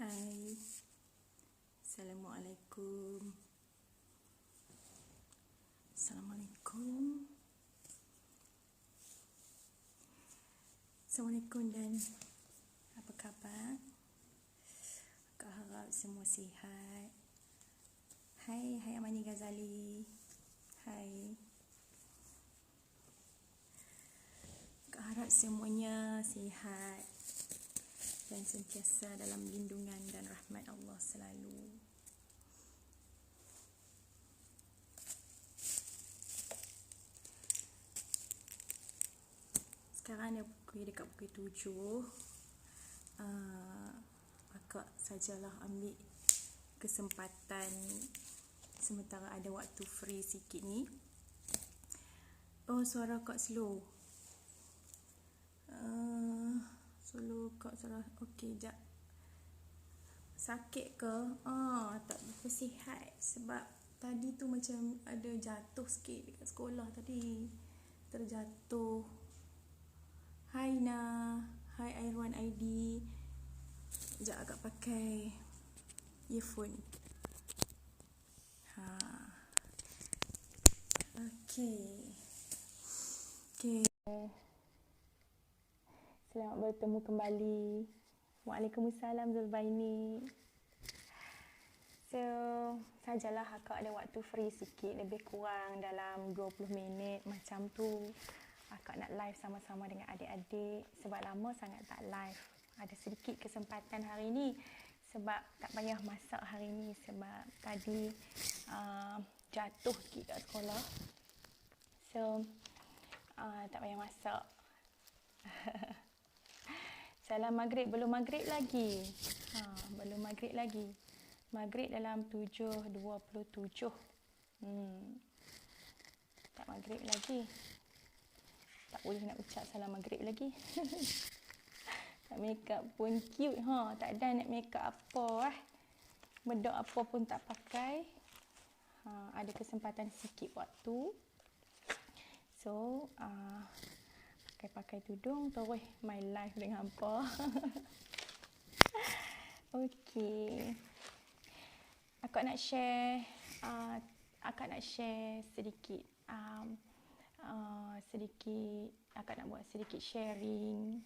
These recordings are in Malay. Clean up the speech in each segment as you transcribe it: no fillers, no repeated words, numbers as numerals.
Hai, Assalamualaikum. Assalamualaikum. Assalamualaikum dan apa khabar? Kak harap semua sihat. Hai Amani Ghazali. Hai. Kak harap semuanya sihat dan sentiasa dalam lindungan dan rahmat Allah selalu. Sekarang dekat pukul 7. Akak sajalah ambil kesempatan sementara ada waktu free sikit ni. Oh, suara Kak slow. Okey, jap. Sakit ke? Tak berapa sihat sebab tadi tu macam ada jatuh sikit dekat sekolah tadi. Terjatuh. Hai Na. Hai Airwan ID. Sekejap agak pakai earphone. Okey. Selamat bertemu kembali. Waalaikumsalam Zulbaini. So, sajalah akak ada waktu free sikit, lebih kurang dalam 20 minit macam tu. Akak nak live sama-sama dengan adik-adik sebab lama sangat tak live. Ada sedikit kesempatan hari ni sebab tak payah masak hari ni sebab tadi jatuh sikit kat sekolah. So, tak payah masak. Salam maghrib, belum maghrib lagi. Belum maghrib lagi. Maghrib dalam 7.27. Tak maghrib lagi. Tak boleh nak ucap salam maghrib lagi. Tak make up pun cute. Tak ada nak make up apa. Bedak apa pun tak pakai. Ada kesempatan sikit waktu. So, pakai tudung terus my life dengan apa. Okey. Akak nak share sedikit akak nak buat sedikit sharing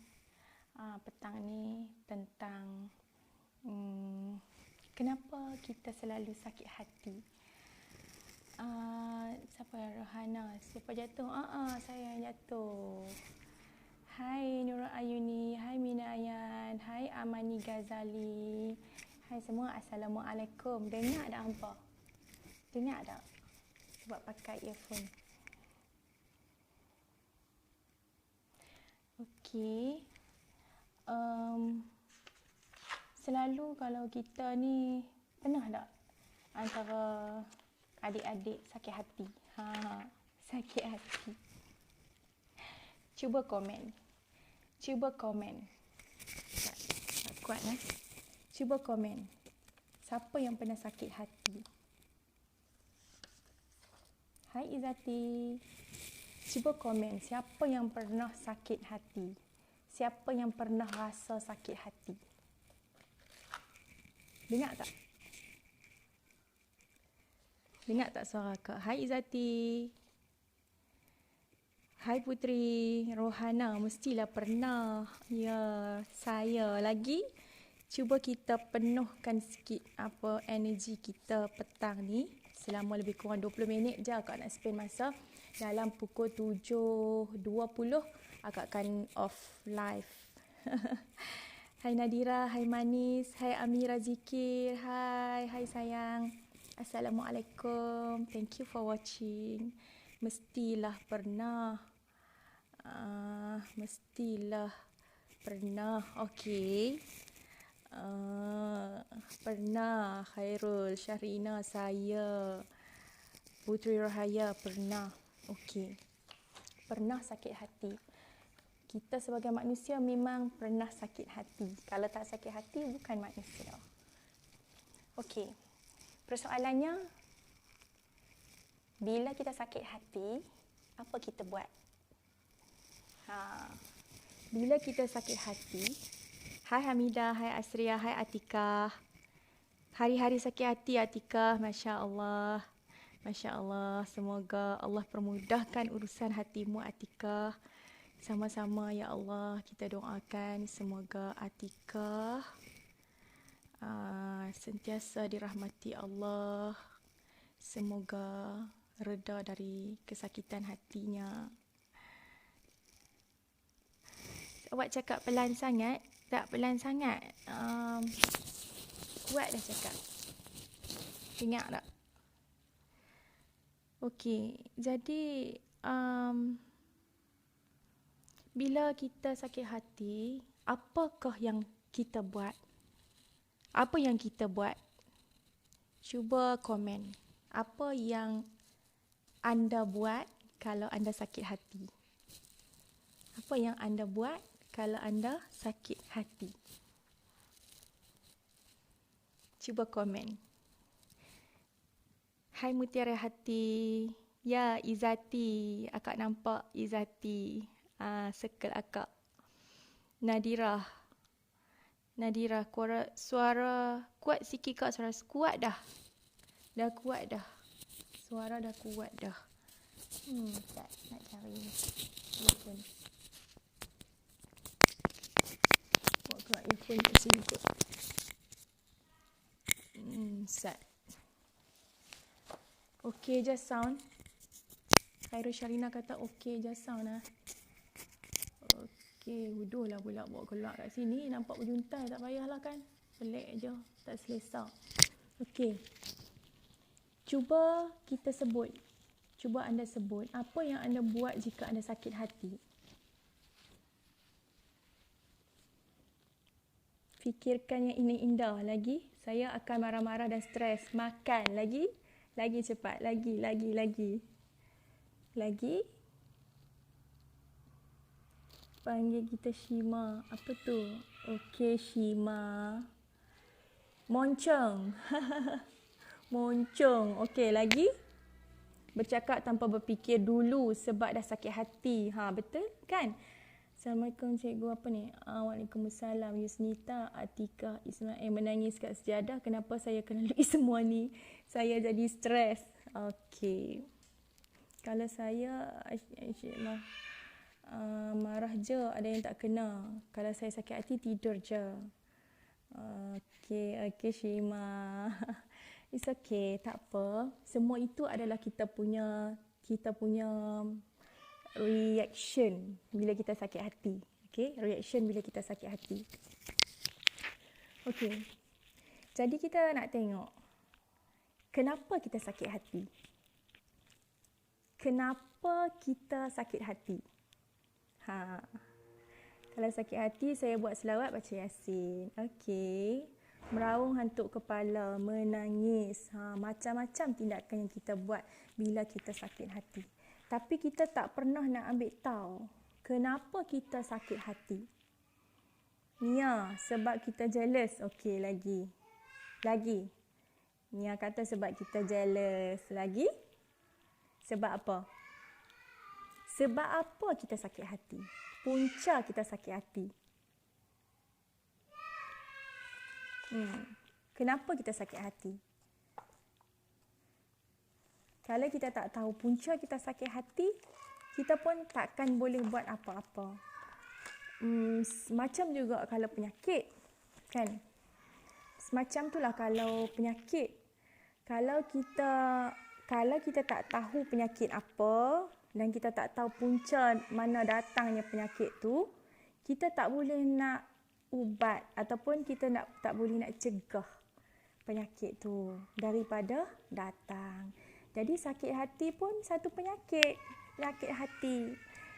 petang ni tentang kenapa kita selalu sakit hati. Siapa yang Rohana? Siapa jatuh? Saya yang jatuh. Hai Nurul Ayuni, hai Mina Ayan, hai Amani Ghazali. Hai semua, Assalamualaikum. Dengar tak hampa? Dengar tak? Sebab pakai earphone. Okey. Selalu kalau kita ni pernah tak antara adik-adik sakit hati? Sakit hati. Cuba komen. Tak kuat lah. Cuba komen. Siapa yang pernah sakit hati? Hai Izzati. Cuba komen. Siapa yang pernah sakit hati? Siapa yang pernah rasa sakit hati? Dengar tak? Dengar tak suara Kak? Hai Izzati. Hai Putri. Rohana, mestilah pernah. Ya, saya lagi. Cuba kita penuhkan sikit energi kita petang ni. Selama lebih kurang 20 minit je akak nak spend masa. Dalam pukul 7.20 akak akan off live. Hai Nadira, hai Manis, hai Amira Zikir, hai sayang. Assalamualaikum. Thank you for watching. Mestilah pernah. Okey. Pernah. Khairul, Syahrina, saya. Putri Rahaya pernah. Okey. Pernah sakit hati. Kita sebagai manusia memang pernah sakit hati. Kalau tak sakit hati bukan manusia. Okey. Persoalannya, bila kita sakit hati, apa kita buat? Bila kita sakit hati, Hai Hamidah, hai Asria, hai Atikah. Hari-hari sakit hati Atikah, Masya Allah. Masya Allah, semoga Allah permudahkan urusan hatimu Atikah. Sama-sama ya Allah, kita doakan semoga Atikah sentiasa dirahmati Allah. Semoga reda dari kesakitan hatinya. Awak cakap pelan sangat? Tak pelan sangat. Kuat dah cakap. Ingat tak? Okey, jadi bila kita sakit hati, apakah yang kita buat? Apa yang kita buat? Cuba komen. Apa yang anda buat kalau anda sakit hati? Apa yang anda buat kalau anda sakit hati? Cuba komen. Hai Mutiara Hati. Ya, Izati. Akak nampak Izati. Circle akak. Nadira, suara kuat sikit kak. Suara kuat dah. Dah kuat dah. Suara dah kuat dah. Tak nak cari earphone. Bawa keluar earphone kat sini kot. Sat. Okey je sound. Khairul Syarina kata okey je sound lah. Okey, huduh lah pula bawa keluar kat sini. Nampak berjuntai, tak payahlah kan. Pelik je, tak selesa. Okey. Cuba kita sebut. Cuba anda sebut apa yang anda buat jika anda sakit hati. Fikirkan yang indah lagi. Saya akan marah-marah dan stres. Makan lagi. Lagi cepat. Lagi. Panggil kita Shima. Apa tu? Okey, Shima. Moncong. Moncong. Okey, lagi. Bercakap tanpa berfikir dulu sebab dah sakit hati. Betul kan? Assalamualaikum cikgu, apa ni? Waalaikumsalam. Yusnita, Atikah, Ismail menangis kat sejadah. Kenapa saya kena lalui semua ni? Saya jadi stres. Okey. Kalau saya marah je, ada yang tak kena. Kalau saya sakit hati, tidur je. Okey Shima. It's okay, tak apa. Semua itu adalah kita punya reaction bila kita sakit hati. Okey, reaction bila kita sakit hati. Okey. Jadi kita nak tengok kenapa kita sakit hati. Kenapa kita sakit hati? Kalau sakit hati, saya buat selawat baca Yasin. Okey. Meraung hantuk kepala, menangis. Macam-macam tindakan yang kita buat bila kita sakit hati. Tapi kita tak pernah nak ambil tahu kenapa kita sakit hati. Nia, sebab kita jealous. Okey, lagi. Nia kata sebab kita jealous. Lagi? Sebab apa? Sebab apa kita sakit hati? Punca kita sakit hati. Kenapa kita sakit hati? Kalau kita tak tahu punca kita sakit hati, kita pun takkan boleh buat apa-apa. Macam juga kalau penyakit, kan? Semacam itulah kalau penyakit. Kalau kita tak tahu penyakit apa dan kita tak tahu punca mana datangnya penyakit tu, kita tak boleh nak ubat ataupun kita tak boleh nak cegah penyakit tu daripada datang. Jadi sakit hati pun satu penyakit hati.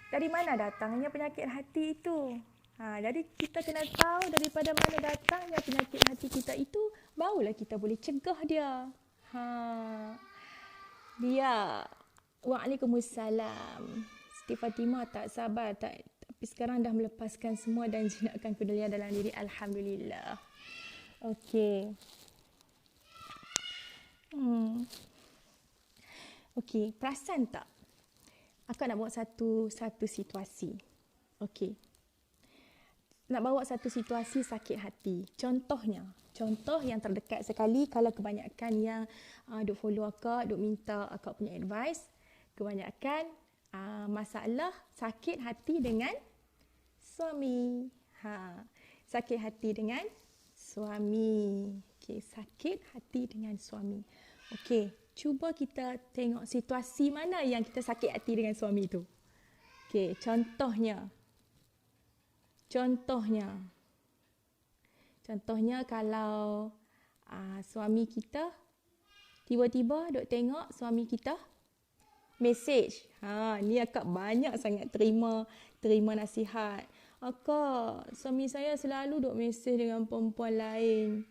Dari mana datangnya penyakit hati itu? Jadi kita kena tahu daripada mana datangnya penyakit hati kita itu, barulah kita boleh cegah dia. Dia. Waalaikumsalam. Siti Fatimah tak sabar tapi sekarang dah melepaskan semua dan jinakkan kedulian dalam diri. Alhamdulillah. Okey. Okey, perasan tak? Aku nak buat satu situasi. Okey. nak bawa satu situasi sakit hati. Contoh yang terdekat sekali, kalau kebanyakan yang duk follow akak, duk minta akak punya advice, kebanyakan masalah sakit hati dengan suami. Sakit hati dengan suami. Okey, sakit hati dengan suami. Okey, cuba kita tengok situasi mana yang kita sakit hati dengan suami tu. Okey, contohnya kalau suami kita tiba-tiba duk tengok suami kita mesej. Ni akak banyak sangat terima nasihat. Akak, suami saya selalu duk mesej dengan perempuan lain.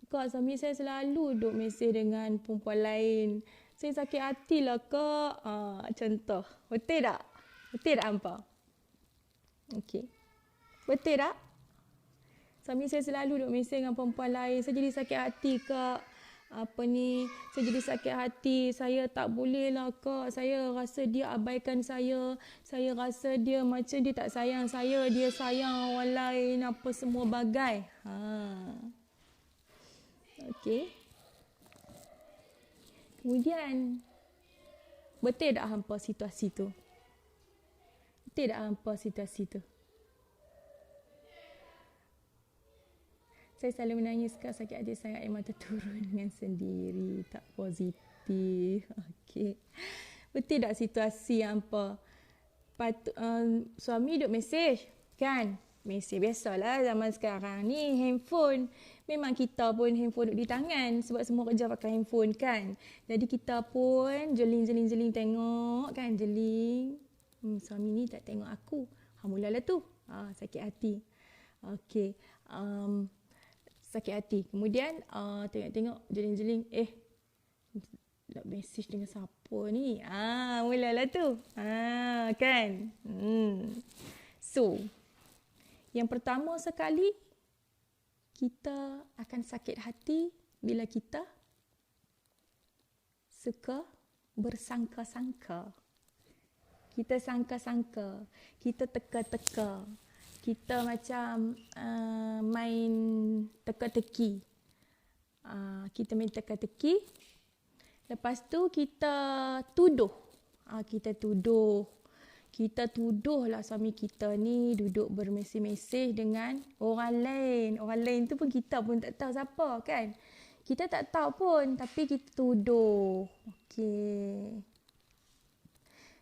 Kak, suami saya selalu duk mesej dengan perempuan lain. Saya sakit hatilah, Kak. Contoh. Betul tak? Betul tak, hampa? Okey. Betul tak? Suami saya selalu duk mesej dengan perempuan lain. Saya jadi sakit hati, Kak. Saya jadi sakit hati. Saya tak boleh lah, Kak. Saya rasa dia abaikan saya. Saya rasa dia macam dia tak sayang saya. Dia sayang orang lain. Apa semua bagai. Okey. Kemudian, betul tak hampa situasi tu? Betul tak hampa situasi tu? Saya selalu menangis, Kak. Sakit hati sangat, air mata turun dengan sendiri. Tak positif. Okey. Betul tak situasi hampa? Suami duk mesej, kan? Mesej biasalah zaman sekarang ni, handphone. Memang kita pun handphone duk di tangan sebab semua kerja pakai handphone, kan? Jadi kita pun jeling tengok, kan? Jeling. Suami ni tak tengok aku. Mulalah tu. Sakit hati. Okey. Sakit hati. Kemudian tengok jeling. Nak mesej dengan siapa ni? Mulalah tu. Kan? So, yang pertama sekali, kita akan sakit hati bila kita suka bersangka-sangka. Kita sangka-sangka. Kita teka-teka. Kita macam main teka-teki. Kita main teka-teki. Lepas tu kita tuduh. Kita tuduhlah suami kita ni duduk bermesej-mesej dengan orang lain. Orang lain tu pun kita pun tak tahu siapa, kan? Kita tak tahu pun, tapi kita tuduh. Okey.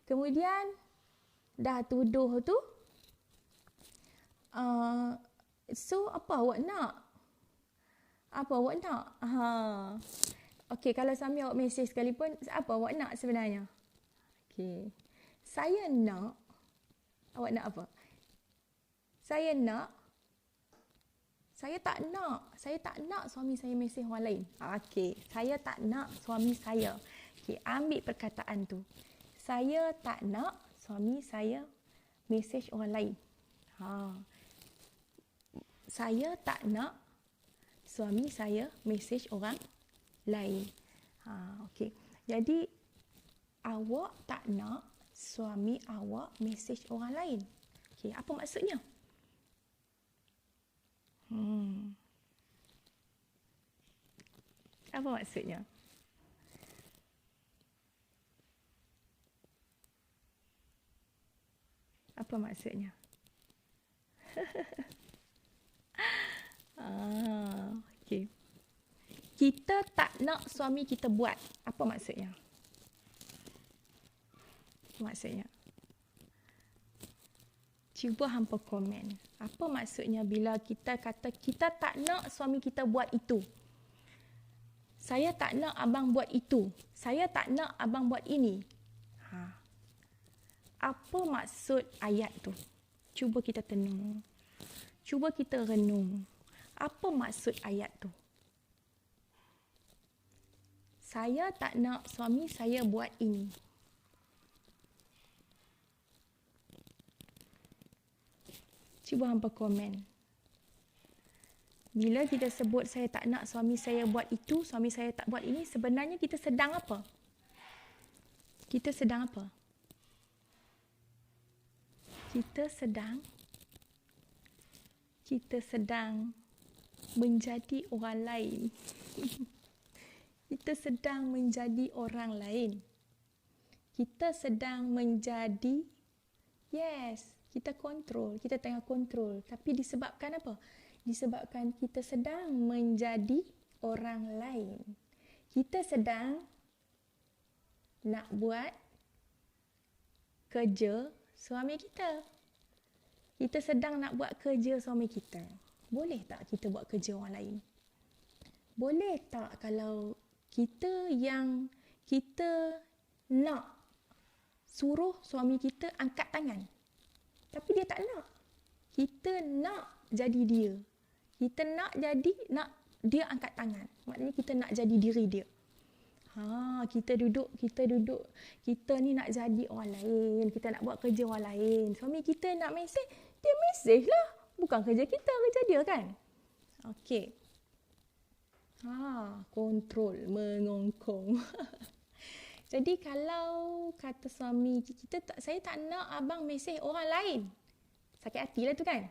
Kemudian, dah tuduh tu, so apa awak nak? Okey, kalau suami awak mesej sekalipun, apa awak nak sebenarnya? Okey. Saya nak, awak nak apa? Saya tak nak suami saya mesej orang lain. Okey, saya tak nak suami saya. Okey, ambil perkataan tu. Saya tak nak suami saya mesej orang lain. Saya tak nak suami saya mesej orang lain. Okey. Jadi awak tak nak suami awak mesej orang lain. Okey, apa maksudnya? Apa maksudnya? Apa maksudnya? Okey. Kita tak nak suami kita buat. Apa maksudnya? Maksudnya, cuba hampa komen. Apa maksudnya bila kita kata kita tak nak suami kita buat itu? Saya tak nak abang buat itu. Saya tak nak abang buat ini. Apa maksud ayat tu? Cuba kita tenung. Cuba kita renung. Apa maksud ayat tu? Saya tak nak suami saya buat ini. Cuba hampa komen. Bila kita sebut saya tak nak suami saya buat itu, suami saya tak buat ini, sebenarnya kita sedang apa? Kita sedang apa? Kita sedang kita sedang menjadi orang lain. Kita sedang menjadi orang lain. Kita sedang menjadi, yes, kita kontrol, kita tengah kontrol. Tapi disebabkan apa? Disebabkan kita sedang menjadi orang lain. Kita sedang nak buat kerja suami kita. Kita sedang nak buat kerja suami kita. Boleh tak kita buat kerja orang lain? Boleh tak kalau kita yang kita nak suruh suami kita angkat tangan, tapi dia tak nak. Kita nak jadi dia. Kita nak dia angkat tangan. Maknanya kita nak jadi diri dia. Kita duduk. Kita ni nak jadi orang lain. Kita nak buat kerja orang lain. Suami kita nak mesej, dia mesej lah. Bukan kerja kita, kerja dia kan? Okey. Kontrol, mengongkong. Jadi kalau kata suami kita, saya tak nak abang mesej orang lain. Sakit hati lah tu kan?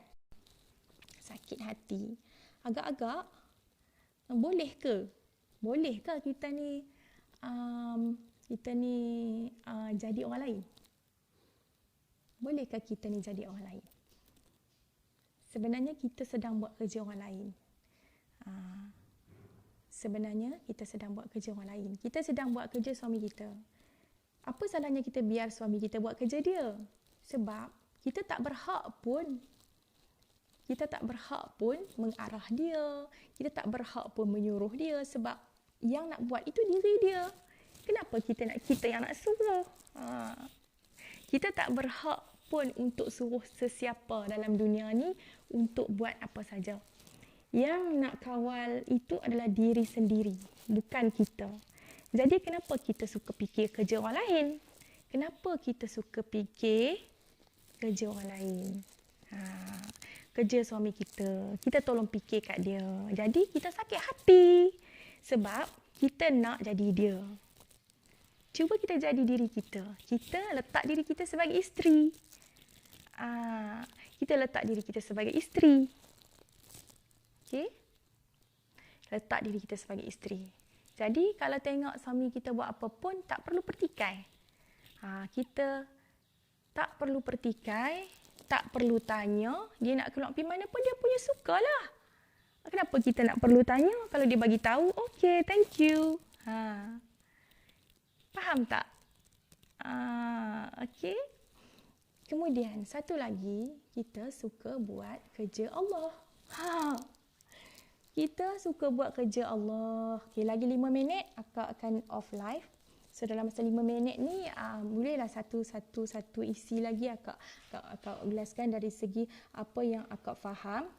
Sakit hati. Agak-agak, bolehkah kita ni jadi orang lain? Bolehkah kita ni jadi orang lain? Sebenarnya kita sedang buat kerja orang lain. Sebenarnya kita sedang buat kerja orang lain. Kita sedang buat kerja suami kita. Apa salahnya kita biar suami kita buat kerja dia? Sebab kita tak berhak pun mengarah dia. Kita tak berhak pun menyuruh dia sebab yang nak buat itu diri dia. Kenapa kita yang nak suruh? Kita tak berhak pun untuk suruh sesiapa dalam dunia ni untuk buat apa saja. Yang nak kawal itu adalah diri sendiri, bukan kita. Jadi kenapa kita suka fikir kerja orang lain? Kenapa kita suka fikir kerja orang lain? Kerja suami kita, kita tolong fikir kat dia. Jadi kita sakit hati sebab kita nak jadi dia. Cuba kita jadi diri kita. Kita letak diri kita sebagai isteri. Kita letak diri kita sebagai isteri. Okey? Letak diri kita sebagai isteri. Jadi kalau tengok suami kita buat apa pun tak perlu pertikai. Kita tak perlu pertikai, tak perlu tanya, dia nak keluar pergi mana pun dia punya sukalah. Kenapa kita nak perlu tanya? Kalau dia bagi tahu, okey, thank you. Faham tak? Okey. Kemudian satu lagi, kita suka buat kerja Allah. Kita suka buat kerja Allah. Okey, lagi 5 minit akak akan off live. So dalam masa 5 minit ni bolehlah satu isi lagi akak jelaskan dari segi apa yang akak faham.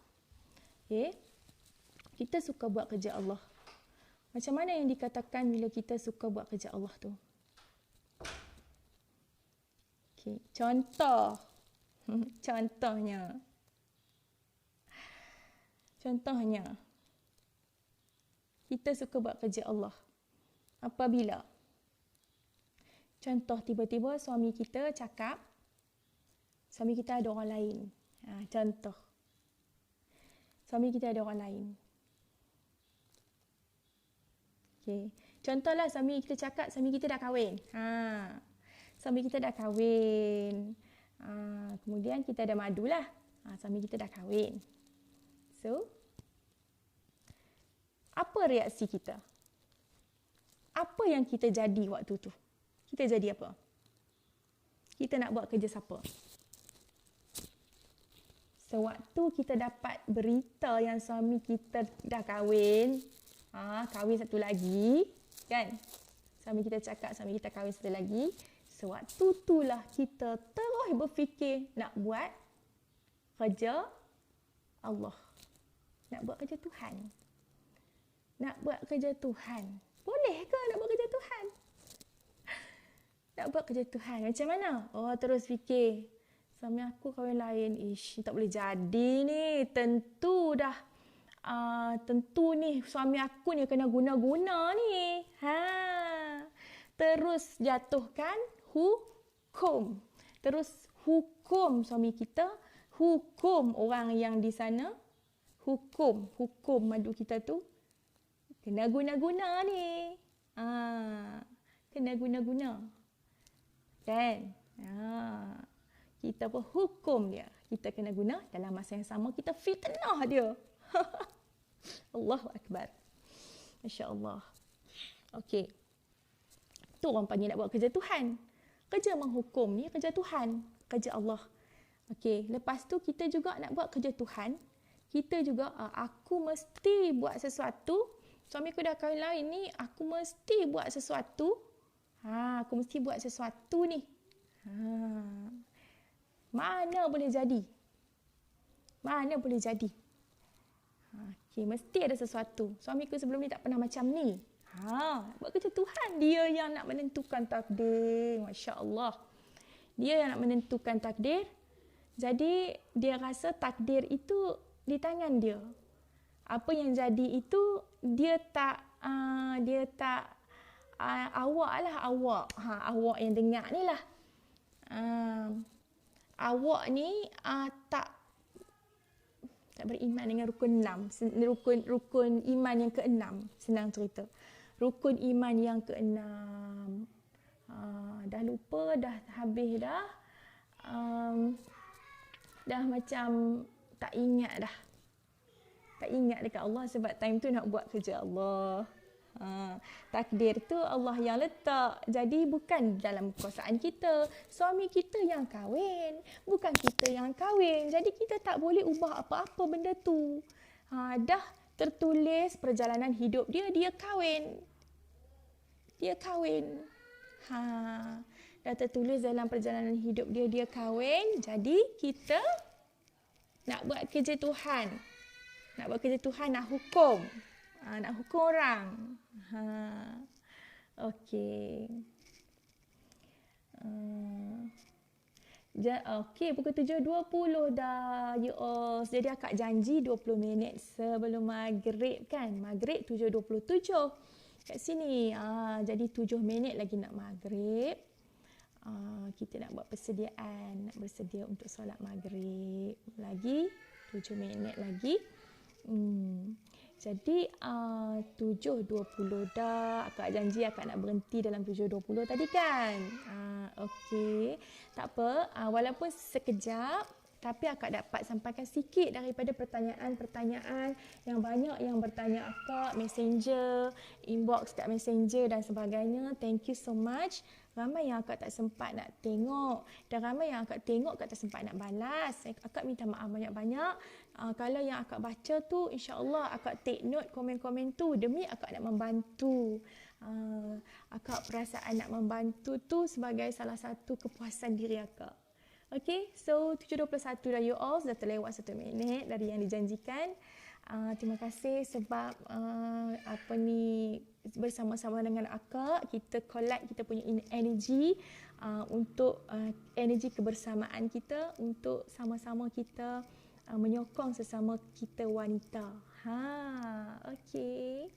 Okey. Kita suka buat kerja Allah. Macam mana yang dikatakan bila kita suka buat kerja Allah tu? Okey, contoh. Contohnya. Kita suka buat kerja Allah. Apabila contoh tiba-tiba suami kita cakap suami kita ada orang lain. Contoh. Suami kita ada orang lain. Okey. Contohlah suami kita cakap suami kita dah kahwin. Suami kita dah kahwin. Kemudian kita ada madulah. Suami kita dah kahwin. So, apa reaksi kita? Apa yang kita jadi waktu tu? Kita jadi apa? Kita nak buat kerja siapa? Sewaktu kita dapat berita yang suami kita dah kahwin, kahwin satu lagi, kan? Suami kita cakap suami kita kahwin satu lagi, sewaktu itulah kita terus berfikir nak buat kerja Allah. Nak buat kerja Tuhan. Nak buat kerja Tuhan. Boleh ke nak buat kerja Tuhan? Nak buat kerja Tuhan. Macam mana? Terus fikir. Suami aku kahwin lain. Tak boleh jadi ni. Tentu ni suami aku ni kena guna-guna ni. Terus jatuhkan hukum. Terus hukum suami kita. Hukum orang yang di sana. hukum madu kita tu kena guna-guna ni. Kena guna-guna. Kan? Kita pun hukum dia. Kita kena guna, dalam masa yang sama kita fitnah dia. Allahu Akbar. Masya Allah. Okey. Tu orang panggil nak buat kerja Tuhan. Kerja menghukum ni kerja Tuhan. Kerja Allah. Okey. Lepas tu kita juga nak buat kerja Tuhan. Kita juga, aku mesti buat sesuatu. Suamiku dah kahwin lain ni, aku mesti buat sesuatu. Aku mesti buat sesuatu ni. Mana boleh jadi? Mana boleh jadi? Okay, mesti ada sesuatu. Suamiku sebelum ni tak pernah macam ni. Buat kerja Tuhan. Dia yang nak menentukan takdir. Masya Allah. Dia yang nak menentukan takdir. Jadi, dia rasa takdir itu di tangan dia. Apa yang jadi itu, dia tak awak lah, awak. Awak yang dengar ni lah. Awak ni tak beriman dengan rukun 6. Rukun iman yang ke-6. Senang cerita. Rukun iman yang ke-6. Dah lupa, dah habis dah. Dah macam tak ingat dah. Tak ingat dekat Allah sebab time tu nak buat kerja Allah. Takdir tu Allah yang letak. Jadi bukan dalam kekuasaan kita. Suami kita yang kahwin, bukan kita yang kahwin. Jadi kita tak boleh ubah apa-apa benda tu. Dah tertulis perjalanan hidup dia, dia kahwin. Dia kahwin. Dah tertulis dalam perjalanan hidup dia, dia kahwin. Jadi kita nak buat kerja Tuhan. Nak buat kerja Tuhan, nak hukum. Nak hukum orang. Okey. Okey, pukul 7.20 dah. Jadi akak janji 20 minit sebelum maghrib kan. Maghrib 7.27 kat sini. Jadi 7 minit lagi nak maghrib. Kita nak buat persediaan. Nak bersedia untuk solat maghrib. Lagi 7 minit lagi. Jadi 7.20 dah. Akak janji akak nak berhenti dalam 7.20 tadi kan. Okey. Tak apa. Walaupun sekejap, tapi akak dapat sampaikan sikit daripada pertanyaan-pertanyaan yang banyak yang bertanya akak, messenger, inbox kat messenger dan sebagainya. Thank you so much. Ramai yang akak tak sempat nak tengok dan ramai yang akak tengok akak tak sempat nak balas. Akak minta maaf banyak-banyak. Kalau yang akak baca tu, insya-Allah akak take note komen-komen tu demi akak nak membantu. Akak perasaan nak membantu tu sebagai salah satu kepuasan diri akak. Okay, so 7.21 dah you all, dah terlewat 1 minit dari yang dijanjikan. Terima kasih sebab bersama-sama dengan akak kita collect kita punya energy untuk energi kebersamaan kita untuk sama-sama kita menyokong sesama kita wanita. Okey.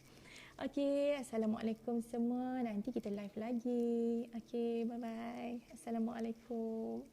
Okey, assalamualaikum semua. Nanti kita live lagi. Okey, bye bye. Assalamualaikum.